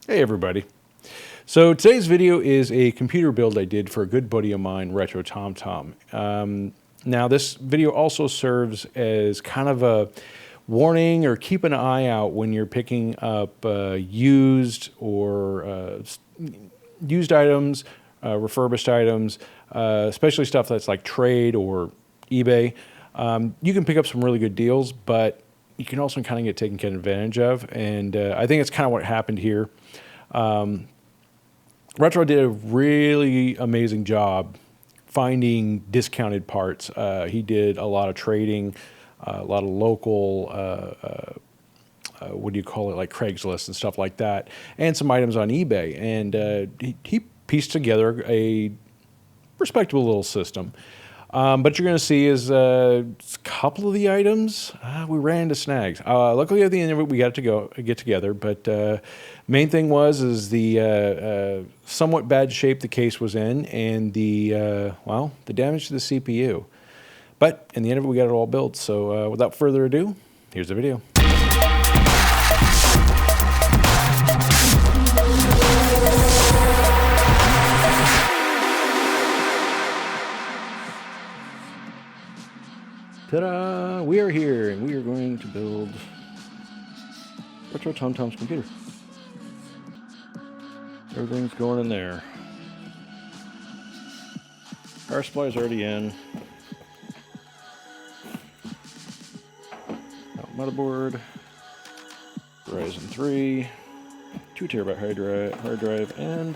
Hey everybody. So today's video is a computer build I did for a good buddy of mine, RetroTomTom. Now this video also serves as kind of a warning or keep an eye out when you're picking up used items, refurbished items, especially stuff that's like trade or eBay. You can pick up some really good deals, but you can also kind of get taken advantage of. And I think it's kind of what happened here. Retro did a really amazing job finding discounted parts. He did a lot of trading, a lot of local, what do you call it, like Craigslist and stuff like that, and some items on eBay. And he pieced together a respectable little system. But you're going to see is a couple of the items we ran into snags. Luckily, at the end of it, we got to get together. But main thing was the somewhat bad shape the case was in, and the damage to the CPU. But in the end of it, we got it all built. So without further ado, here's the video. Ta-da! We are here, and we are going to build RetroTomTom's computer. Everything's going in there. Power supply is already in. Motherboard, Ryzen 3, 2 terabyte hard drive, and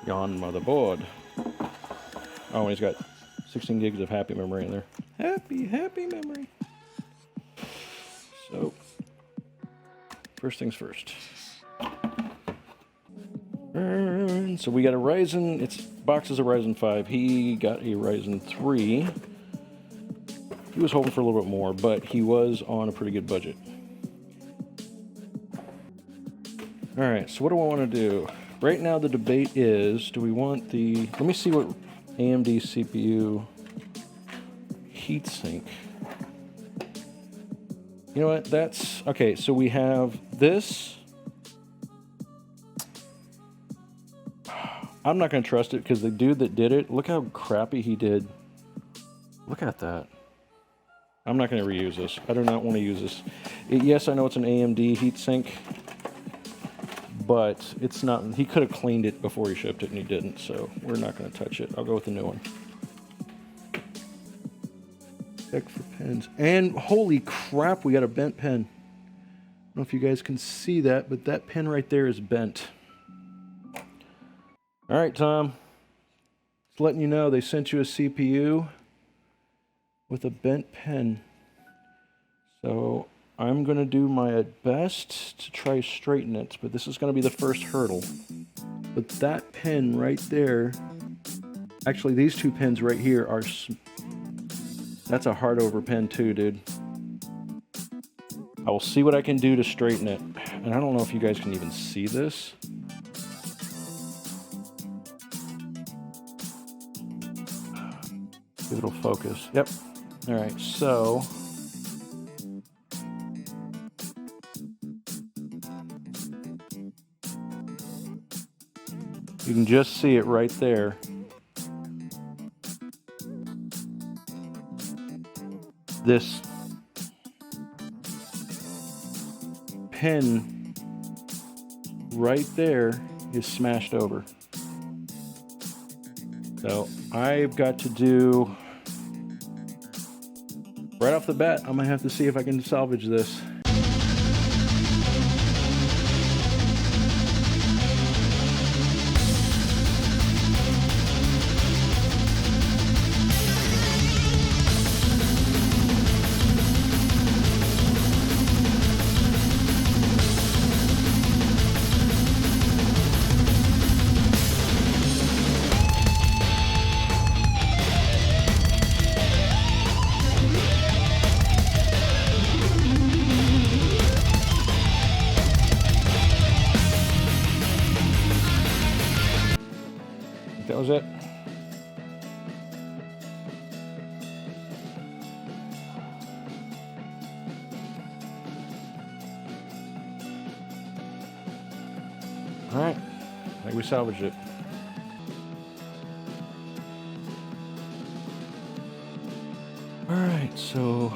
yon motherboard. Oh, and he's got 16 gigs of happy memory in there. Happy memory. So, first things first. So we got a Ryzen, its box is a Ryzen 5. He got a Ryzen 3. He was hoping for a little bit more, but he was on a pretty good budget. Alright, so what do I want to do? Right now the debate is, do we want the... Let me see what AMD CPU heatsink. You know what? That's okay. So we have this. I'm not going to trust it because the dude that did it, look how crappy he did. Look at that. I'm not going to reuse this. I do not want to use this. Yes, I know it's an AMD heatsink, but it's not. He could have cleaned it before he shipped it, and he didn't. So we're not going to touch it. I'll go with the new one. Check for pens. And holy crap, we got a bent pen. I don't know if you guys can see that, but that pen right there is bent. All right, Tom. Just letting you know they sent you a CPU with a bent pen. So I'm going to do my best to try straighten it, but this is going to be the first hurdle. But that pen right there, actually these two pens right here are... That's a hard over pen too, dude. I will see what I can do to straighten it. And I don't know if you guys can even see this. If it'll focus. Yep. All right, so... You can just see it right there. This pin right there is smashed over. So I've got to do, right off the bat, I'm gonna have to see if I can salvage this. That was it. All right, I think we salvaged it. All right, so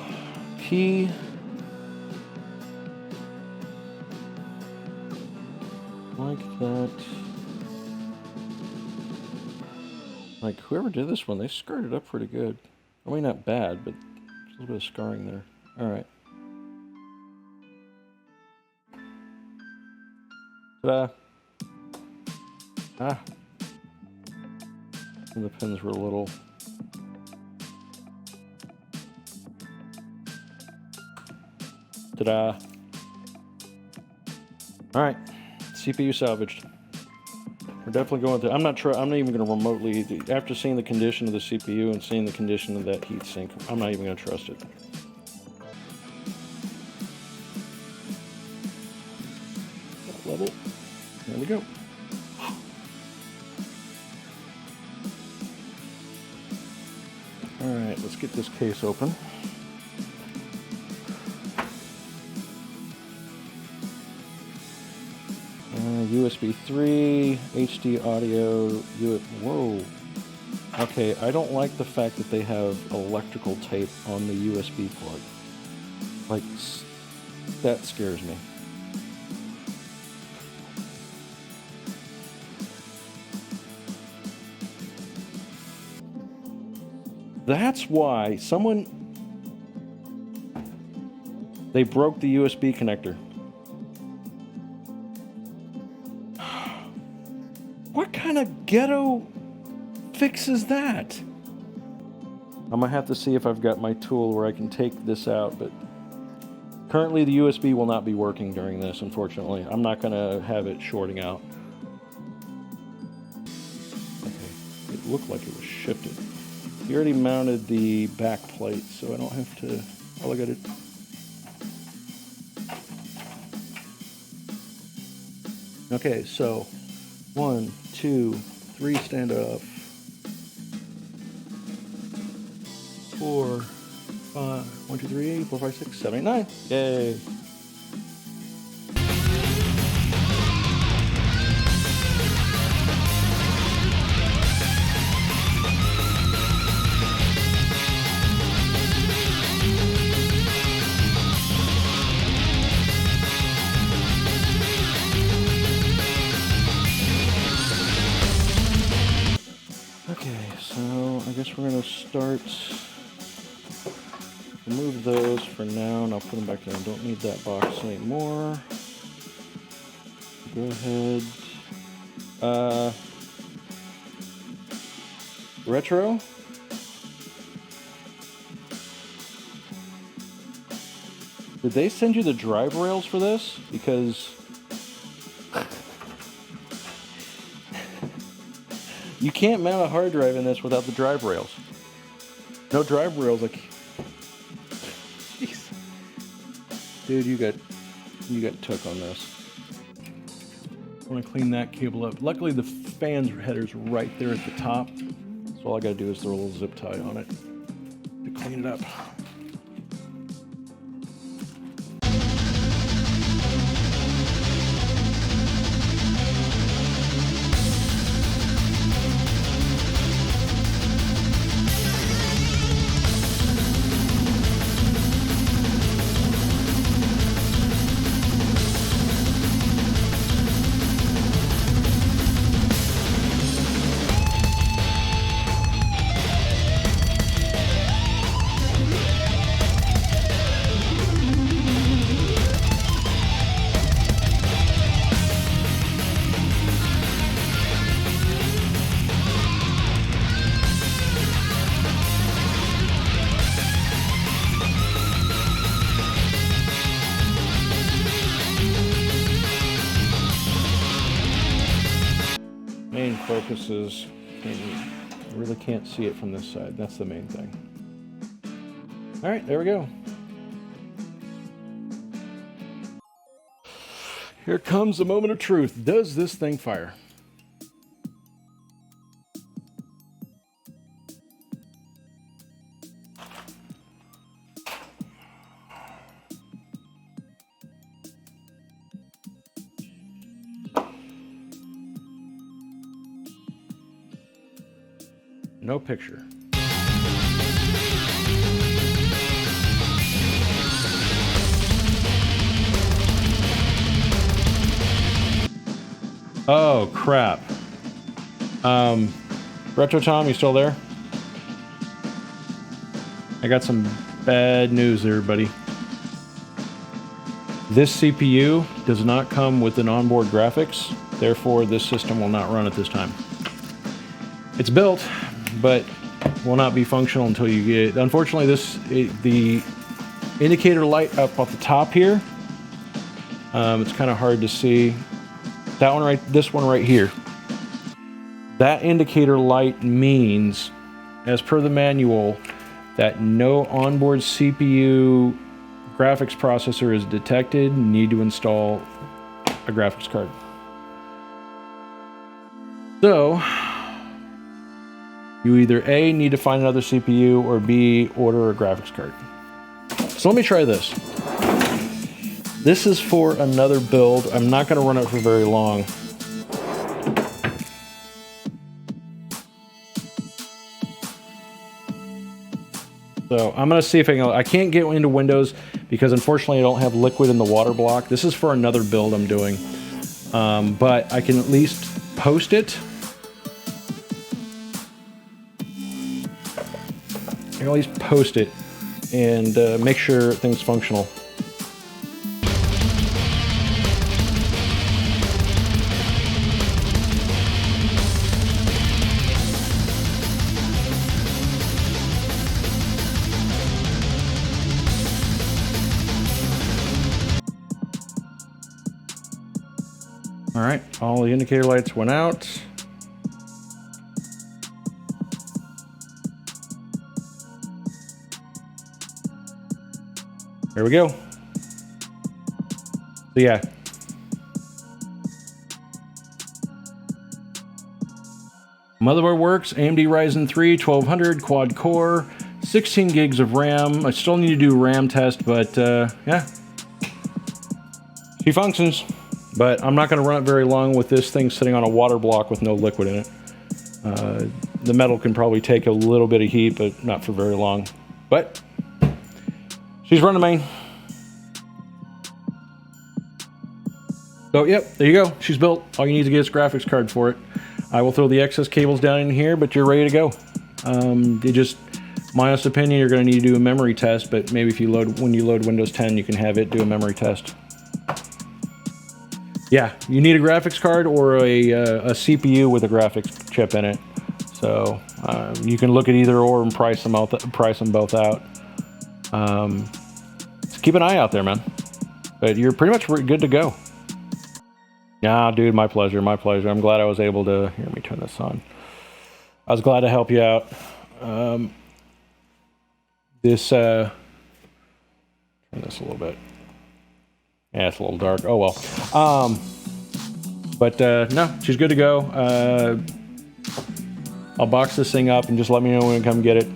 key. Like that. Like, whoever did this one, they scarred it up pretty good. I mean, not bad, but there's a little bit of scarring there. Alright. Ta-da! Ah! And the pins were a little... Ta-da! Alright. CPU salvaged. We're definitely going to. I'm not even going to remotely. After seeing the condition of the CPU and seeing the condition of that heatsink, I'm not even going to trust it. That level. There we go. All right, let's get this case open. USB 3, HD audio, whoa. Okay, I don't like the fact that they have electrical tape on the USB plug. Like, that scares me. That's why they broke the USB connector. What kind of ghetto fixes that? I'm gonna have to see if I've got my tool where I can take this out, but currently the USB will not be working during this, unfortunately. I'm not gonna have it shorting out. Okay, it looked like it was shifted. He already mounted the back plate, so I don't have to, all I gotta... Okay, so 1, 2, 3 standoff. 4, 5, 1, 2, 3, 4, 5, 6, 7, 8, 9. Yay! Okay, so I guess we're going to start, remove those for now, and I'll put them back in. Don't need that box anymore. Go ahead. Retro? Did they send you the drive rails for this? Because... you can't mount a hard drive in this without the drive rails. No drive rails, like... Jeez. Dude, you got took on this. I want to clean that cable up. Luckily, the fan's header's right there at the top. So all I gotta do is throw a little zip tie on it to clean it up. Main focuses, I really can't see it from this side. That's the main thing. All right, there we go. Here comes the moment of truth. Does this thing fire? No picture. Oh, crap. RetroTom, you still there? I got some bad news, everybody. This CPU does not come with an onboard graphics, therefore this system will not run at this time. It's built, but will not be functional until you get... Unfortunately, the indicator light up at the top here, it's kind of hard to see. That one right, this one right here. That indicator light means, as per the manual, that no onboard CPU graphics processor is detected. You need to install a graphics card. So, you either A, need to find another CPU, or B, order a graphics card. So let me try this. This is for another build. I'm not going to run it for very long. So I'm going to see if I can't get into Windows because unfortunately I don't have liquid in the water block. This is for another build I'm doing. But I can at least post it. I can at least post it and make sure things functional. All right, all the indicator lights went out. There we go. So yeah. Motherboard works, AMD Ryzen 3 1200 quad core, 16 gigs of RAM. I still need to do RAM test, but yeah. She functions. But I'm not going to run it very long with this thing sitting on a water block with no liquid in it. The metal can probably take a little bit of heat, but not for very long. But she's running main. So yep, there you go. She's built. All you need to get is a graphics card for it. I will throw the excess cables down in here, but you're ready to go. My honest opinion, you're going to need to do a memory test, but maybe if you when you load Windows 10, you can have it do a memory test. Yeah, you need a graphics card or a CPU with a graphics chip in it. So you can look at either or and price them both out. So keep an eye out there, man. But you're pretty much good to go. Yeah, dude, my pleasure, my pleasure. I'm glad I was able to... Here, let me turn this on. I was glad to help you out. Turn this a little bit. Yeah, it's a little dark. Oh, well. But no, she's good to go. I'll box this thing up and just let me know when I come get it.